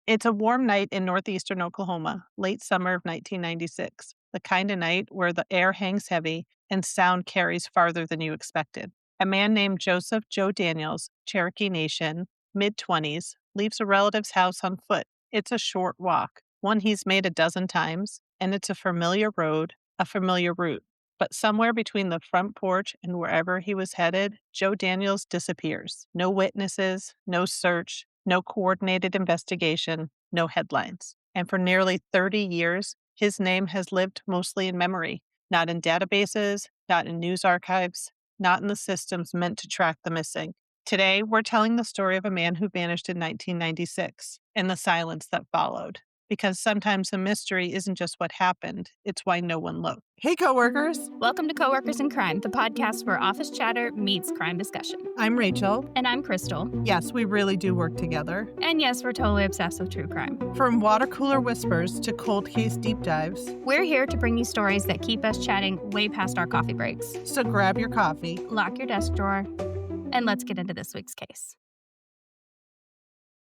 It's a warm night in northeastern Oklahoma, late summer of 1996, the kind of night where the air hangs heavy and sound carries farther than you expected. A man named Joseph Joe Daniels, Cherokee Nation, mid-20s, leaves a relative's house on foot. It's a short walk, one he's made a dozen times, and it's a familiar road, a familiar route. But somewhere between the front porch and wherever he was headed, Joe Daniels disappears. No witnesses, no search, no coordinated investigation, no headlines. And for nearly 30 years, his name has lived mostly in memory, not in databases, not in news archives, not in the systems meant to track the missing. Today, we're telling the story of a man who vanished in 1996 and the silence that followed. Because sometimes the mystery isn't just what happened, it's why no one looked. Hey, coworkers. Welcome to Coworkers in Crime, the podcast where office chatter meets crime discussion. I'm Rachel. And I'm Crystal. Yes, we really do work together. And yes, we're totally obsessed with true crime. From water cooler whispers to cold case deep dives, we're here to bring you stories that keep us chatting way past our coffee breaks. So grab your coffee, lock your desk drawer, and let's get into this week's case.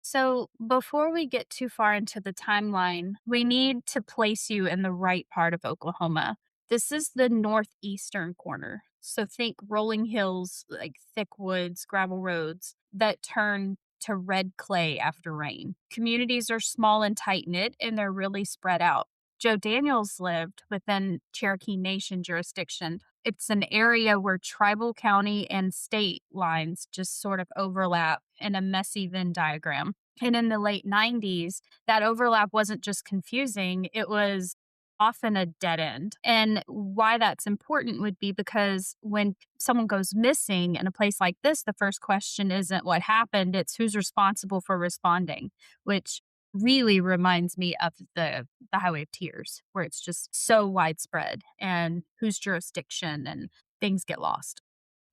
So before we get too far into the timeline, we need to place you in the right part of Oklahoma. This is the northeastern corner. So think rolling hills, like thick woods, gravel roads that turn to red clay after rain. Communities are small and tight-knit, and they're really spread out. Joe Daniels lived within Cherokee Nation jurisdiction. It's an area where tribal, county, and state lines just sort of overlap in a messy Venn diagram. And in the late 90s, that overlap wasn't just confusing, it was often a dead end. And why that's important would be because when someone goes missing in a place like this, the first question isn't what happened, it's who's responsible for responding, which really reminds me of the Highway of Tears, where it's just so widespread and whose jurisdiction and things get lost.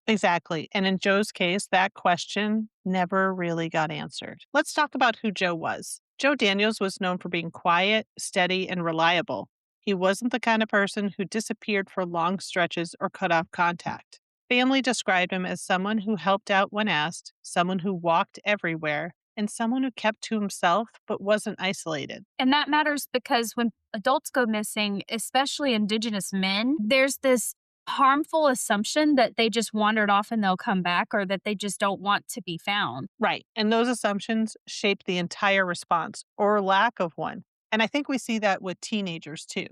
Exactly. And in Joe's case, that question never really got answered. Let's talk about who Joe was. Joe Daniels was known for being quiet, steady, and reliable. He wasn't the kind of person who disappeared for long stretches or cut off contact. Family described him as someone who helped out when asked, someone who walked everywhere, and someone who kept to himself but wasn't isolated. And that matters because when adults go missing, especially Indigenous men, there's this harmful assumption that they just wandered off and they'll come back, or that they just don't want to be found. Right. And those assumptions shape the entire response or lack of one. And I think we see that with teenagers too.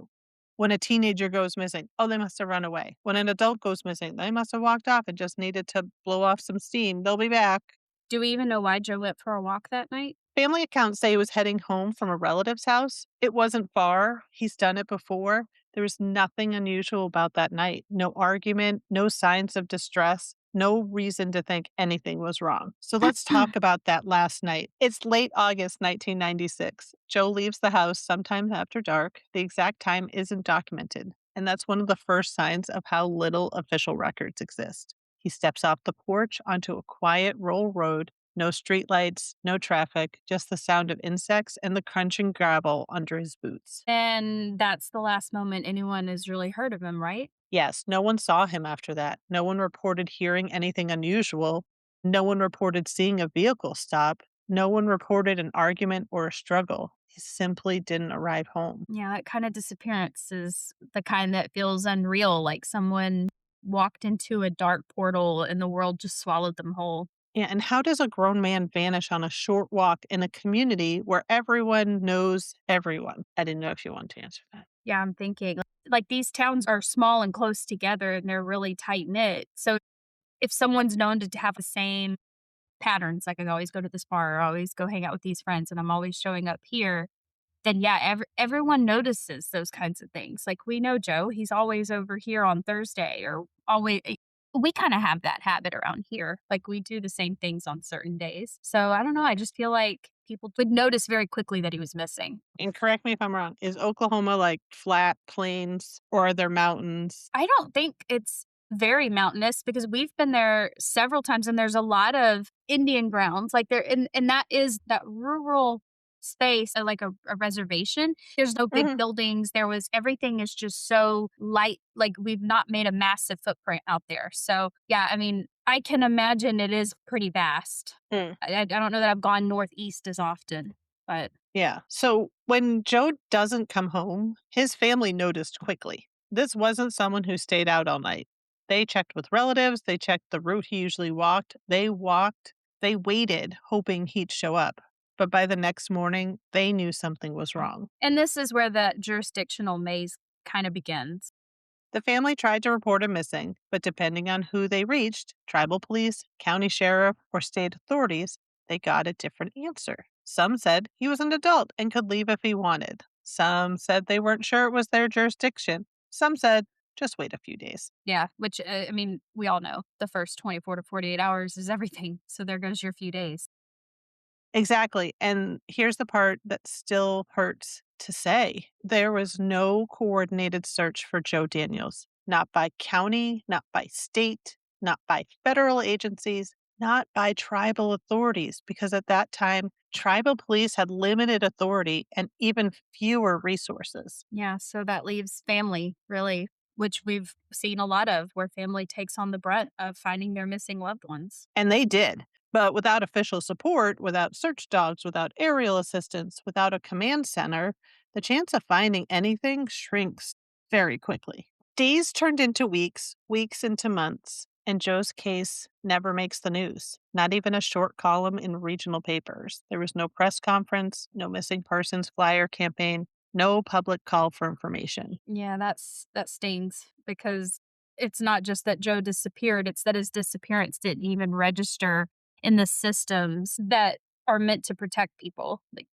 When a teenager goes missing, oh, they must have run away. When an adult goes missing, they must have walked off and just needed to blow off some steam. They'll be back. Do we even know why Joe went for a walk that night? Family accounts say he was heading home from a relative's house. It wasn't far. He's done it before. There was nothing unusual about that night. No argument, no signs of distress, no reason to think anything was wrong. So let's talk about that last night. It's late August 1996. Joe leaves the house sometime after dark. The exact time isn't documented. And that's one of the first signs of how little official records exist. He steps off the porch onto a quiet rural road. No streetlights, no traffic, just the sound of insects and the crunching gravel under his boots. And that's the last moment anyone has really heard of him, right? Yes, no one saw him after that. No one reported hearing anything unusual. No one reported seeing a vehicle stop. No one reported an argument or a struggle. He simply didn't arrive home. Yeah, that kind of disappearance is the kind that feels unreal, like someone walked into a dark portal and the world just swallowed them whole. Yeah, and how does a grown man vanish on a short walk in a community where everyone knows everyone? I didn't know if you wanted to answer that. Yeah, I'm thinking, like these towns are small and close together and they're really tight-knit. So if someone's known to have the same patterns, like I always go to this bar or I always go hang out with these friends and I'm always showing up here, then yeah, everyone notices those kinds of things. Like we know Joe, he's always over here on Thursday, or always. We kind of have that habit around here. Like we do the same things on certain days. So I don't know. I just feel like people would notice very quickly that he was missing. And correct me if I'm wrong. Is Oklahoma like flat plains or are there mountains? I don't think it's very mountainous because we've been there several times and there's a lot of Indian grounds like there. And that is that rural space, like a reservation. There's no big buildings. Everything is just so light. Like we've not made a massive footprint out there. So yeah, I mean, I can imagine it is pretty vast. I don't know that I've gone northeast as often. But Yeah. So when Joe doesn't come home, his family noticed quickly. This wasn't someone who stayed out all night. They checked with relatives, they checked the route he usually walked, they waited, hoping he'd show up. But by the next morning, they knew something was wrong. and this is where the jurisdictional maze kind of begins. The family tried to report him missing, but depending on who they reached tribal police, county sheriff, or state authorities they got a different answer. Some said he was an adult and could leave if he wanted. Some said they weren't sure it was their jurisdiction. Some said just wait a few days. Yeah, which, I mean, we all know the first 24 to 48 hours is everything. So there goes your few days. Exactly. And here's the part that still hurts to say there was no coordinated search for Joe Daniels, not by county, not by state, not by federal agencies, not by tribal authorities, because at that time, tribal police had limited authority and even fewer resources. Yeah, so that leaves family, really, which we've seen a lot of, where family takes on the brunt of finding their missing loved ones. And they did. But without official support, without search dogs, without aerial assistance, without a command center, the chance of finding anything shrinks very quickly. Days turned into weeks, weeks into months, and Joe's case never makes the news, not even a short column in regional papers. There was no press conference, no missing persons flyer campaign, no public call for information. Yeah, that stings because it's not just that Joe disappeared, it's that his disappearance didn't even register in the systems that are meant to protect people. Like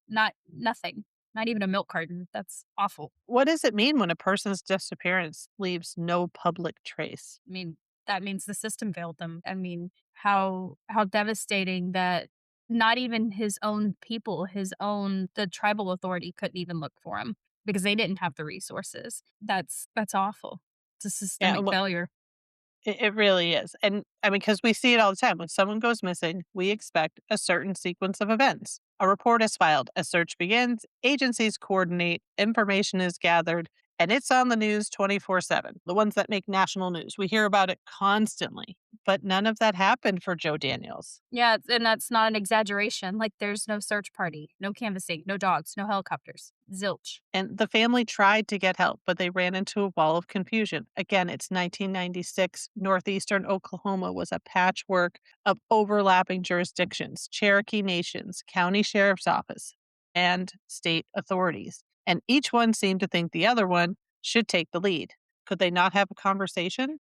nothing. Not even a milk carton. That's awful. What does it mean when a person's disappearance leaves no public trace? I mean, that means the system failed them. I mean, how devastating that not even his own people, the tribal authority couldn't even look for him because they didn't have the resources. That's awful. It's a Yeah, systemic failure. it really is. And I mean, because we see it all the time. When someone goes missing, we expect a certain sequence of events. A report is filed, a search begins, agencies coordinate, information is gathered, and it's on the news 24/7. The ones that make national news. We hear about it constantly. But none of that happened for Joe Daniels. Yeah, and that's not an exaggeration. Like there's no search party, no canvassing, no dogs, no helicopters. Zilch. And the family tried to get help, but they ran into a wall of confusion. Again, it's 1996. Northeastern Oklahoma was a patchwork of overlapping jurisdictions, Cherokee Nations, county sheriff's office, and state authorities. And each one seemed to think the other one should take the lead. Could they not have a conversation?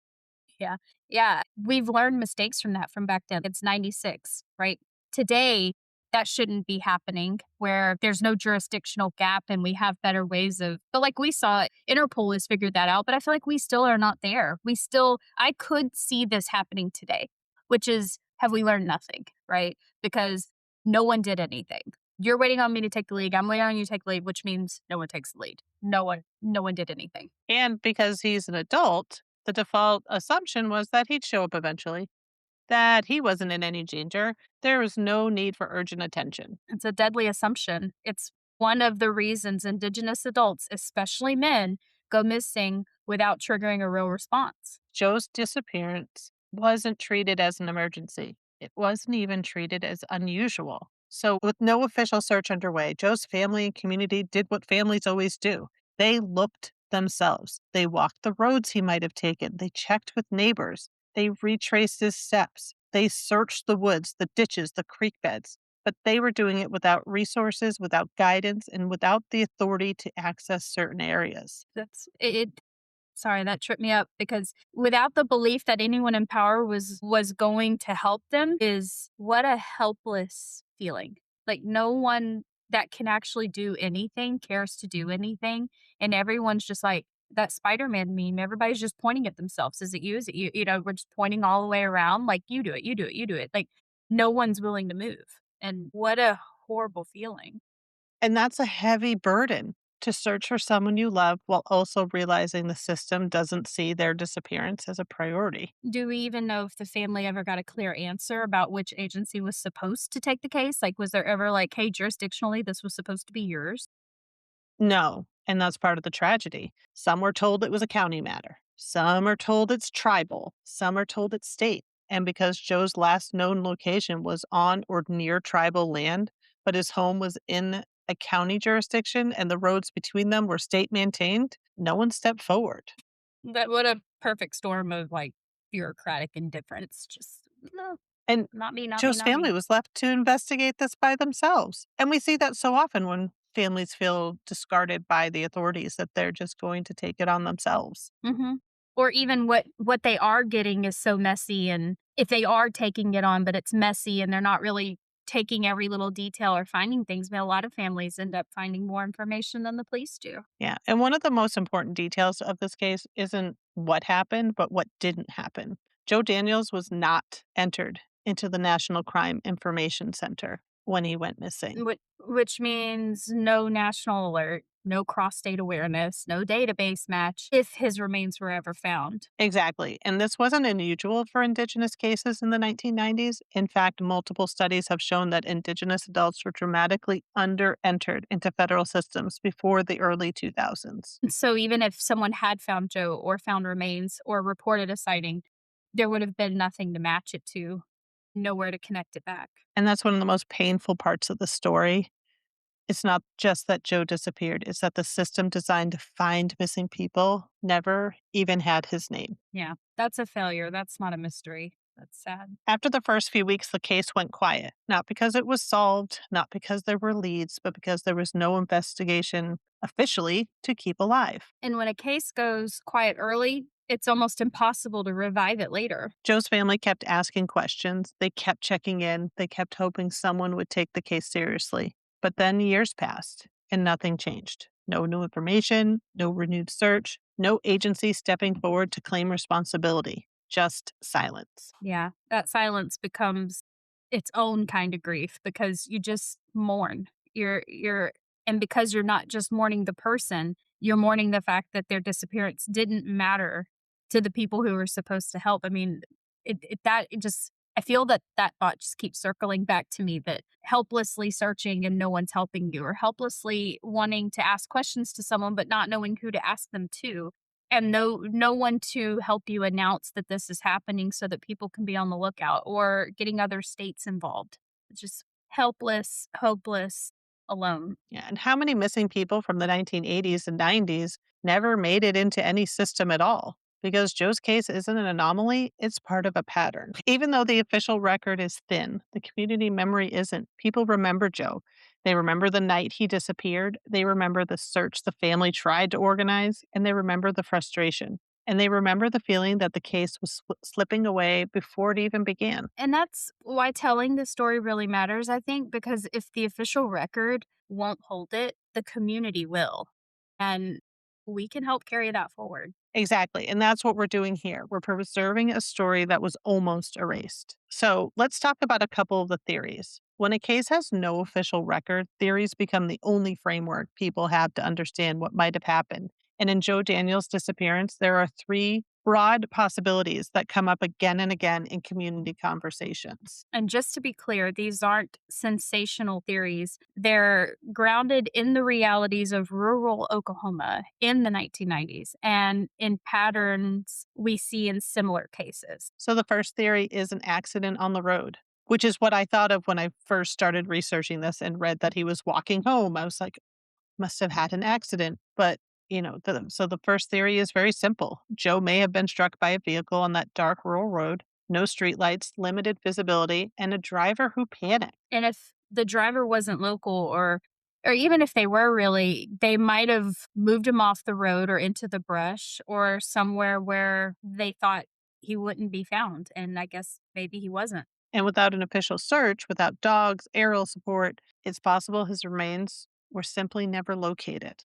Yeah. Yeah. We've learned mistakes from that from back then. It's 96, right? Today, that shouldn't be happening where there's no jurisdictional gap and we have better ways of, but like we saw, Interpol has figured that out, but I feel like we still are not there. I could see this happening today, which is, have we learned nothing, right? Because no one did anything. You're waiting on me to take the lead. I'm waiting on you to take the lead, which means no one takes the lead. No one did anything. And because he's an adult, the default assumption was that he'd show up eventually, that he wasn't in any danger. There was no need for urgent attention. It's a deadly assumption. It's one of the reasons Indigenous adults, especially men, go missing without triggering a real response. Joe's disappearance wasn't treated as an emergency. It wasn't even treated as unusual. So, with no official search underway, Joe's family and community did what families always do. They looked themselves. They walked the roads he might have taken. They checked with neighbors. They retraced his steps. They searched the woods, the ditches, the creek beds. But they were doing it without resources, without guidance, and without the authority to access certain areas. That's it. Sorry, that tripped me up because without the belief that anyone in power was going to help them is what a helpless feeling. Like no one that can actually do anything cares to do anything, and everyone's just like that Spider-Man meme. Everybody's just pointing at themselves. Is it you? Is it you? You know, we're just pointing all the way around. Like you do it. You do it. You do it. Like no one's willing to move, and what a horrible feeling. And that's a heavy burden to search for someone you love while also realizing the system doesn't see their disappearance as a priority. Do we even know if the family ever got a clear answer about which agency was supposed to take the case? Like, was there ever like, hey, jurisdictionally, this was supposed to be yours? No, and that's part of the tragedy. Some were told it was a county matter. Some are told it's tribal. Some are told it's state. And because Joe's last known location was on or near tribal land, but his home was in a county jurisdiction and the roads between them were state maintained, no one stepped forward. That what a perfect storm of, like, bureaucratic indifference, just, "No, And not me, not me, Joe's not family me." was left to investigate this by themselves. And we see that so often when families feel discarded by the authorities that they're just going to take it on themselves. Mhm. Or even what they are getting is so messy, and if they are taking it on, but it's messy and they're not really taking every little detail or finding things, but a lot of families end up finding more information than the police do. Yeah. And one of the most important details of this case isn't what happened, but what didn't happen. Joe Daniels was not entered into the National Crime Information Center when he went missing. Which means no national alert, no cross-state awareness, no database match if his remains were ever found. Exactly. And this wasn't unusual for Indigenous cases in the 1990s. In fact, multiple studies have shown that Indigenous adults were dramatically under entered into federal systems before the early 2000s. So even if someone had found Joe or found remains or reported a sighting, there would have been nothing to match it to, nowhere to connect it back. And that's one of the most painful parts of the story. It's not just that Joe disappeared, it's that the system designed to find missing people never even had his name. Yeah, that's a failure. That's not a mystery. That's sad. After the first few weeks, the case went quiet, not because it was solved, not because there were leads, but because there was no investigation officially to keep alive. And when a case goes quiet early, it's almost impossible to revive it later. Joe's family kept asking questions. They kept checking in. They kept hoping someone would take the case seriously. But then years passed and nothing changed. No new information, no renewed search, no agency stepping forward to claim responsibility, just silence. Yeah, that silence becomes its own kind of grief because you just mourn. You're and because you're not just mourning the person, you're mourning the fact that their disappearance didn't matter to the people who were supposed to help. I mean, it just I feel that that thought just keeps circling back to me that helplessly searching and no one's helping you, or helplessly wanting to ask questions to someone but not knowing who to ask them to, and no one to help you announce that this is happening so that people can be on the lookout, or getting other states involved. It's just helpless, hopeless, alone. Yeah, and how many missing people from the 1980s and 90s never made it into any system at all? Because Joe's case isn't an anomaly, it's part of a pattern. Even though the official record is thin, the community memory isn't. People remember Joe. They remember the night he disappeared. They remember the search the family tried to organize, and they remember the frustration. And they remember the feeling that the case was slipping away before it even began. And that's why telling the story really matters, I think, because if the official record won't hold it, the community will. And we can help carry that forward. Exactly. And that's what we're doing here. We're preserving a story that was almost erased. So let's talk about a couple of the theories. When a case has no official record, theories become the only framework people have to understand what might have happened. And in Joe Daniels' disappearance, there are three broad possibilities that come up again and again in community conversations. And just to be clear, these aren't sensational theories. They're grounded in the realities of rural Oklahoma in the 1990s and in patterns we see in similar cases. So the first theory is an accident on the road, which is what I thought of when I first started researching this and read that he was walking home. I was like, must have had an accident. But, so the first theory is very simple. Joe may have been struck by a vehicle on that dark rural road, no streetlights, limited visibility, and a driver who panicked. And if the driver wasn't local, or even if they were really, they might have moved him off the road or into the brush or somewhere where they thought he wouldn't be found. And I guess maybe he wasn't. And without an official search, without dogs, aerial support, it's possible his remains were simply never located.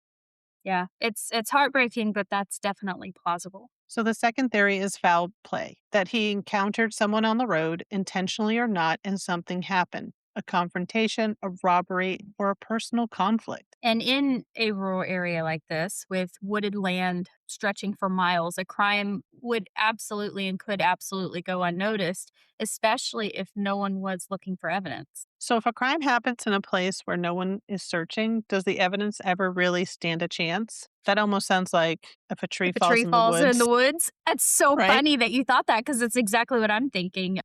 Yeah, it's heartbreaking, but that's definitely plausible. So the second theory is foul play, that he encountered someone on the road, intentionally or not, and something happened. A confrontation, a robbery, or a personal conflict. And in a rural area like this, with wooded land stretching for miles, a crime would absolutely and could absolutely go unnoticed, especially if no one was looking for evidence. So if a crime happens in a place where no one is searching, does the evidence ever really stand a chance? That almost sounds like if a tree If a falls tree in the falls in woods, the woods, that's so right? funny that you thought that because it's exactly what I'm thinking.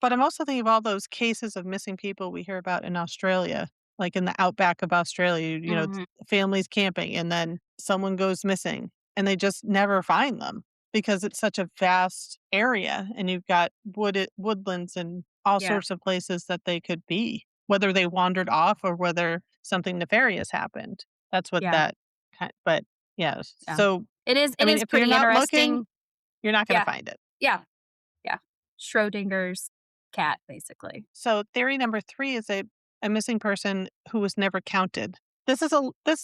But I'm also thinking of all those cases of missing people we hear about in Australia. like in the outback of Australia, Mhm. families camping and then someone goes missing and they just never find them because it's such a vast area and you've got woodlands and all Yeah, sorts of places that they could be, whether they wandered off or whether something nefarious happened. That's what yeah, that but yeah. yeah. So, I It mean, is if you're pretty not looking, interesting. you're not going to Yeah, find it. yeah, yeah. Schrodinger's cat, basically. So theory number 3 is a missing person who was never counted. This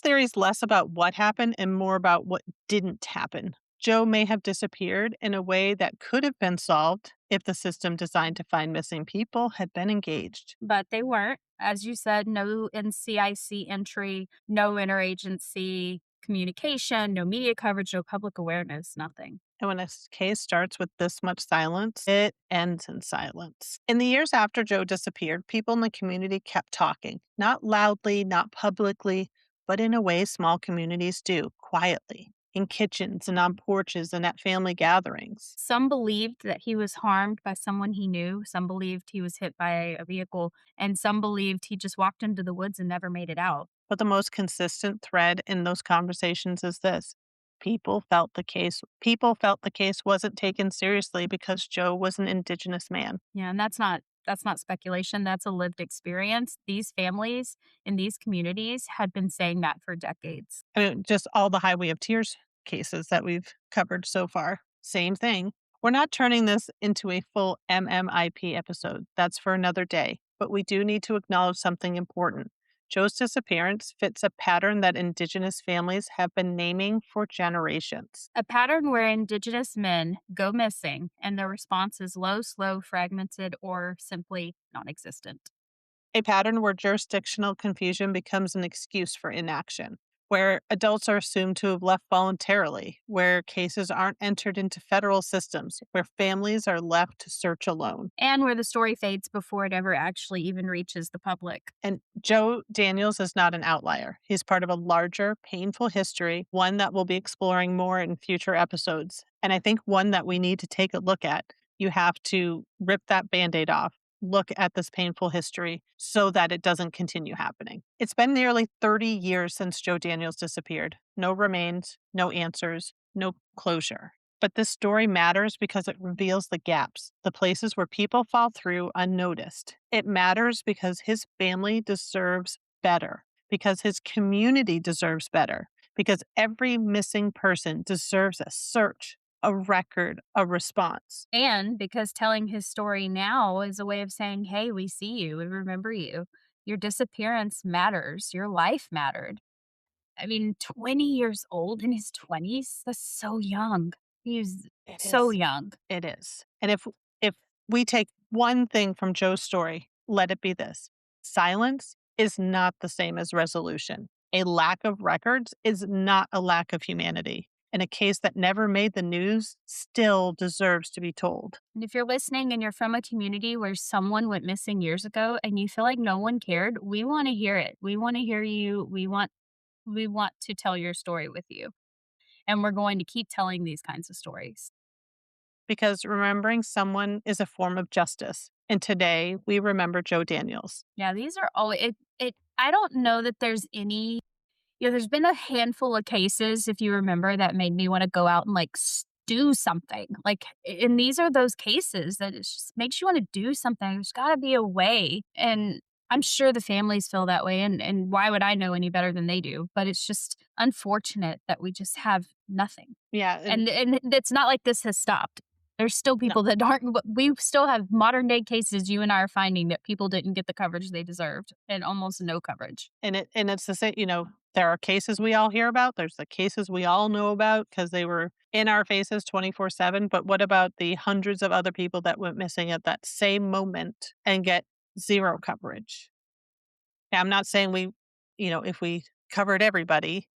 theory is less about what happened and more about what didn't happen. Joe may have disappeared in a way that could have been solved if the system designed to find missing people had been engaged. But they weren't. As you said, no NCIC entry, no interagency communication, no media coverage, no public awareness, nothing. And when a case starts with this much silence, it ends in silence. In the years after Joe disappeared, people in the community kept talking, not loudly, not publicly, but in a way small communities do, quietly, in kitchens and on porches and at family gatherings. Some believed that he was harmed by someone he knew, some believed he was hit by a vehicle, and some believed he just walked into the woods and never made it out. But the most consistent thread in those conversations is this. People felt the case wasn't taken seriously because Joe was an indigenous man. Yeah, and that's not speculation, that's a lived experience. These families in these communities had been saying that for decades. I mean, just all the Highway of Tears cases that we've covered so far, same thing. We're not turning this into a full MMIP episode. That's for another day. But we do need to acknowledge something important. Joe's disappearance fits a pattern that Indigenous families have been naming for generations. A pattern where Indigenous men go missing and their response is low, slow, fragmented, or simply non existent. A pattern where jurisdictional confusion becomes an excuse for inaction, where adults are assumed to have left voluntarily, where cases aren't entered into federal systems, where families are left to search alone. And where the story fades before it ever actually even reaches the public. And Joe Daniels is not an outlier. He's part of a larger, painful history, one that we'll be exploring more in future episodes. And I think one that we need to take a look at. You have to rip that band aid off, look at this painful history so that it doesn't continue happening. It's been nearly 30 years since Joe Daniels disappeared. No remains, no answers, no closure. But this story matters because it reveals the gaps, the places where people fall through unnoticed. It matters because his family deserves better, because his community deserves better, because every missing person deserves a search, a record, a response. And because telling his story now is a way of saying, hey, we see you, we remember you. Your disappearance matters, your life mattered. I mean, 20 years old in his 20s? That's so young. He's It so is. young. It is. And if we take one thing from Joe's story, let it be this. Silence is not the same as resolution. A lack of records is not a lack of humanity. And a case that never made the news still deserves to be told. And if you're listening and you're from a community where someone went missing years ago and you feel like no one cared, we want to hear it. We want to hear you. We want to tell your story with you. And we're going to keep telling these kinds of stories. Because remembering someone is a form of justice. And today we remember Joe Daniels. Yeah, these are all it I don't know that there's any. Yeah, there's been a handful of cases, if you remember, that made me wanna go out and, like, do something, like, and these are those cases that it just makes you wanna do something. There's gotta be a way, and I'm sure the families feel that way, and why would I know any better than they do? But it's just unfortunate that we just have nothing, Yeah. and it's not like this has stopped. There's still No. people that aren't but we still have modern day cases you and I are finding that people didn't get the coverage they deserved, and almost no coverage. And it's the same, there are cases we all hear about. There's the cases we all know about because they were in our faces 24/7. But what about the hundreds of other people that went missing at that same moment and get zero coverage? Now, I'm not saying if we covered everybody,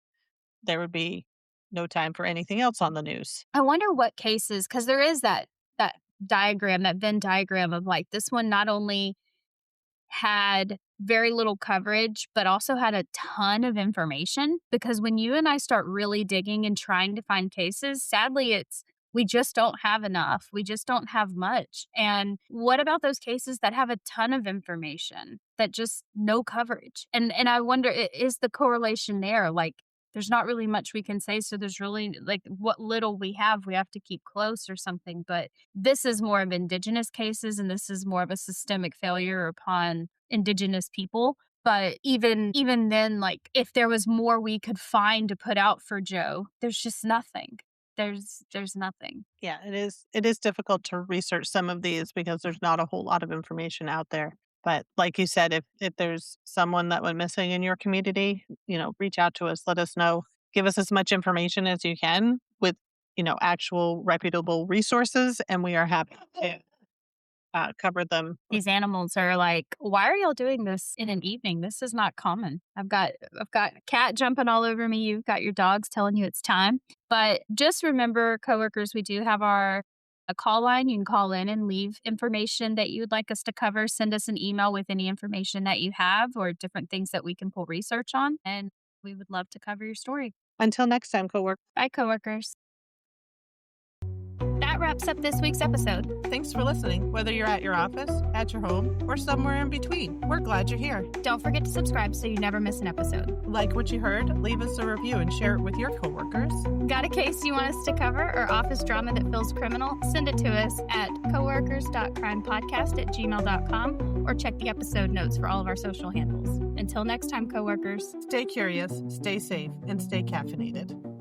there would be no time for anything else on the news. I wonder what cases, because there is that diagram, that Venn diagram of, like, this one not only had very little coverage, but also had a ton of information, because when you and I start really digging and trying to find cases, sadly, it's We just don't have enough. We just don't have much. And what about those cases that have a ton of information that just no coverage? And I wonder, is the correlation there? Like, there's not really much we can say. So there's really like what little we have to keep close or something. But this is more of indigenous cases, and this is more of a systemic failure upon indigenous people. But even then, like if there was more we could find to put out for Joe, there's just nothing. There's nothing. Yeah, it is difficult to research some of these because there's not a whole lot of information out there. But like you said, if there's someone that went missing in your community, reach out to us, let us know. Give us as much information as you can with, actual reputable resources, and we are happy to cover them. These animals are like, why are y'all doing this in an evening? This is not common. I've got a cat jumping all over me. You've got your dogs telling you it's time. But just remember, coworkers, we do have a call line. You can call in and leave information that you would like us to cover. Send us an email with any information that you have or different things that we can pull research on. And we would love to cover your story. Until next time, coworkers. Bye, coworkers. That wraps up this week's episode. Thanks for listening, whether you're at your office, at your home, or somewhere in between. We're glad you're here. Don't forget to subscribe so you never miss an episode. Like what you heard, leave us a review and share it with your coworkers. Got a case you want us to cover or office drama that feels criminal? Send it to us at coworkers.crimepodcast@gmail.com or check the episode notes for all of our social handles. Until next time, coworkers. Stay curious, stay safe, and stay caffeinated.